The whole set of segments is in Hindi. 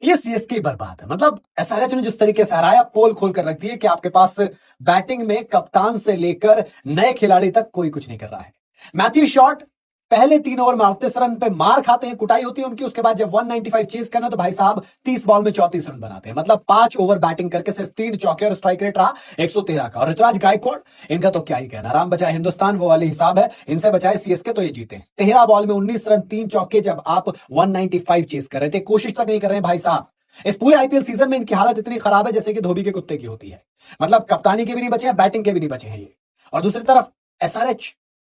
ये सीएसके बर्बाद है। मतलब एसआरएच ने जिस तरीके से हराया, पोल खोल कर रख दी है कि आपके पास बैटिंग में कप्तान से लेकर नए खिलाड़ी तक कोई कुछ नहीं कर रहा है। मैथ्यू शॉट पहले 3 ओवर में 38 रन पे मार खाते हैं, कुटाई होती है उनकी। उसके बाद जब 195 चेज करना तो भाई साहब 30 बॉल में 34 रन बनाते हैं। मतलब 5 ओवर बैटिंग करके सिर्फ 3 चौके और स्ट्राइक रेट रहा 113 का। और ऋतुराज गायकवाड़, इनका तो क्या ही कहना। राम बचाए हिंदुस्तान वो वाले हिसाब है, इनसे बचाए सीएसके तो ये जीते। 13 बॉल में 19 रन 3 चौके, जब आप 195 चेज कर रहे थे। कोशिश तक नहीं कर रहे हैं भाई साहब। इस पूरे आईपीएल सीजन में इनकी हालत इतनी खराब है जैसे कि धोबी के कुत्ते की होती है। मतलब कप्तानी के भी नहीं बचे हैं, बैटिंग के भी नहीं बचे हैं ये। और दूसरी तरफ एसआरएच,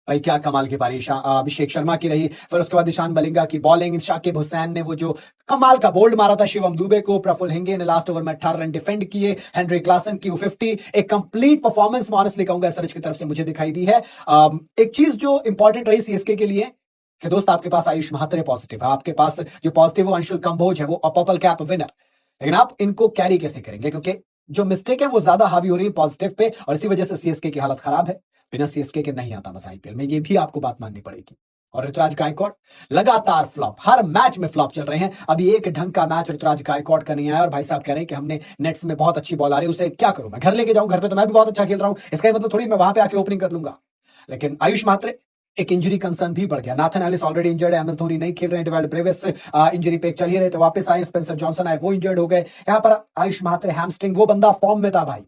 भाई क्या कमाल की पारी अभिषेक शर्मा की रही। फिर उसके बाद ईशान मलिंगा की बॉलिंग, शाकिब हुसैन ने वो जो कमाल का बोल्ड मारा था शिवम दुबे को। प्रफुल्ल हिंगे ने लास्ट ओवर में 18 रन डिफेंड किए। हेनरी क्लासन की 50। एक कंप्लीट परफॉर्मेंस मैं ऑनेस्टली कहूंगा एसआरएच की तरफ से मुझे दिखाई दी है। एक चीज जो इंपॉर्टेंट रही सीएसके के लिए कि दोस्त आपके पास आयुष महात्रे पॉजिटिव है, आपके पास जो पॉजिटिव वो अंशुल कंबोज है, वो पर्पल कैप विनर। लेकिन आप इनको कैरी कैसे करेंगे, क्योंकि जो मिस्टेक है वो ज्यादा हावी हो रही है पॉजिटिव पे, और इसी वजह से सीएसके की हालत खराब है। बिना सीएसके के नहीं आता मजा आईपीएल में, ये भी आपको बात माननी पड़ेगी। और ऋतुराज गायकवाड़ लगातार फ्लॉप, हर मैच में फ्लॉप चल रहे हैं। अभी एक ढंग का मैच ऋतुराज गायकवाड़ का नहीं आया, और भाई साहब कह रहे हैं कि हमने नेट्स में बहुत अच्छी बॉल आ रही है, उसे क्या करूं मैं, घर लेके जाऊं, घर पे तो मैं भी बहुत अच्छा खेल रहा हूं, इसका मतलब थोड़ी मैं वहां पे आके ओपनिंग कर लूंगा। लेकिन आयुष मात्रे, एक इंजरी कंसर्न भी बढ़ गया। नाथन एलिस ऑलरेडी इंजर्ड है, एमएस धोनी नहीं खेल रहे हैं, डेविड ब्रेविस इंजरी पे चल ही रहे थे, वापस आए, स्पेंसर जॉनसन आए, वो इंजर्ड हो गए। यहां पर आयुष मात्रे हैमस्ट्रिंग, वो बंदा फॉर्म में था भाई,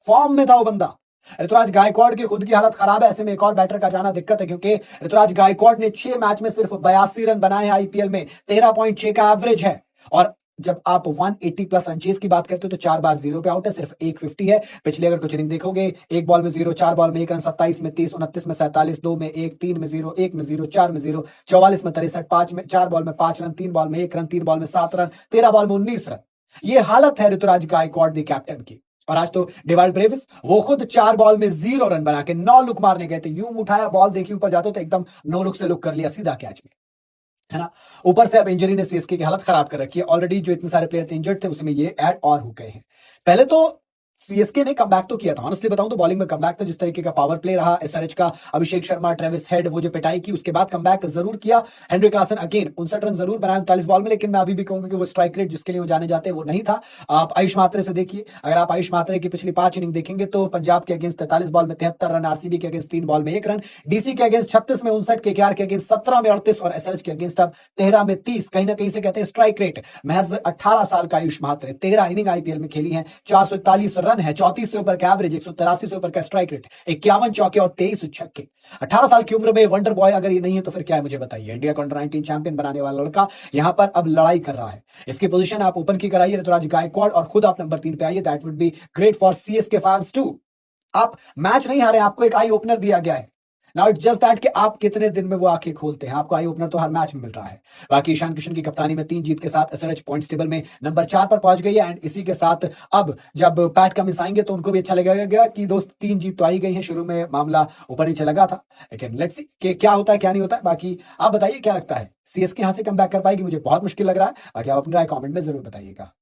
फॉर्म में था वो बंदा। ऋतुराज गायकवाड़ की खुद की हालत खराब है, ऐसे में एक और बैटर का जाना दिक्कत है, क्योंकि ऋतुराज गायकवाड़ ने 6 मैच में सिर्फ 82 रन बनाए हैं आईपीएल में, 13.6 का एवरेज है। और जब आप 180 प्लस रन चेज की बात करते हो तो 4 बार जीरो पे आउट है, सिर्फ एक 50 है। पिछले अगर कुछ इनिंग देखोगे, 1 बॉल में 0, 4 बॉल में 1 रन, 27 में 30, 29 में 47, 2 में 1, 3 में 0, 1 में 0, 4 में 0, 44 में 63, 5 में 4 बॉल में 5 रन, 3 बॉल में 1 रन, 3 बॉल में 7 रन, 13 बॉल में 19 रन। ये हालत है ऋतुराज गायकवाड़ दी कैप्टन की। और आज तो डेवाल्ड ब्रेविस, वो खुद 4 बॉल में 0 रन बना के 9 लुक मारने गए थे। यूं उठाया, बॉल देखी ऊपर जाते तो एकदम 9 लुक से लुक कर लिया सीधा कैच में, है ना। ऊपर से अब इंजरी ने सीएसके की हालत खराब कर रखी है। ऑलरेडी जो इतने सारे प्लेयर थे इंजर्ड थे, उसमें ये ऐड और हो गए हैं। पहले तो सीएसके ने कमबैक तो किया था, ऑनेस्टली बताऊं तो बॉलिंग में कमबैक था, जिस तरीके का पावर प्ले रहा एसआरएच का, अभिषेक शर्मा, ट्रेविस हेड, वो जो पिटाई की, उसके बाद कमबैक जरूर किया। हेनरी क्लासन अगेन 59 रन जरूर बनाए 39 बॉल में, लेकिन मैं अभी भी कहूंगा कि वो स्ट्राइक रेट जिसके लिए वो जाने जाते हैं वो नहीं था। आप आयुष मात्रे से देखिए, अगर आप आयुष मात्रे की पिछली 5 इनिंग देखेंगे तो पंजाब के अगेंस्ट 43 बॉल में 73 रन, आरसीबी के अगेंस्ट 3 बॉल में 1 रन, डीसी के अगेंस्ट 36 में 59, केकेआर के अगेंस्ट 17 में 38, और एसआरएच के अगेंस्ट अब 13 में 30। कहीं ना कहीं से कहते हैं स्ट्राइक रेट। महज 18 साल का आयुष मात्रे, 13 इनिंग आईपीएल में खेली है, 441 रन है, 34 से ऊपर का एवरेज, 183 से ऊपर का स्ट्राइक रेट, 51 चौके और 23 छक्के। 18 साल की उम्र में वंडर बॉय अगर ये नहीं है तो फिर क्या है मुझे बताइए। इंडिया को अंडर 19 चैंपियन बनाने वाला लड़का यहां पर अब लड़ाई कर रहा है। इसकी पोजीशन आप ओपन की कराइए ऋतुराज गायकवाड़, और खुद आप नंबर 3 पे आइए। That would be great for CSK fans too. आप मैच नहीं हारे, आपको एक आई ओपनर दिया गया है। नाउ इट्स जस्ट दैट कि आप कितने दिन में वो आंखें खोलते हैं। आपको आई ओपनर तो हर मैच में मिल रहा है। बाकी ईशान किशन की कप्तानी में 3 जीत के साथ एसआरएच पॉइंट्स टेबल में नंबर 4 पर पहुंच गई है। एंड इसी के साथ अब जब पैट कमिंस आएंगे तो उनको भी अच्छा लगेगा कि दोस्त 3 जीत तो आई गई है। शुरू में मामला ऊपर नीचे लगा था, लेकिन लेट्स सी कि क्या होता है क्या नहीं होता है। बाकी आप बताइए क्या लगता है, सीएसके यहां से कम बैक कर पाएगी? मुझे बहुत मुश्किल लग रहा है। बाकी आप अपनी राय कॉमेंट में जरूर बताइएगा।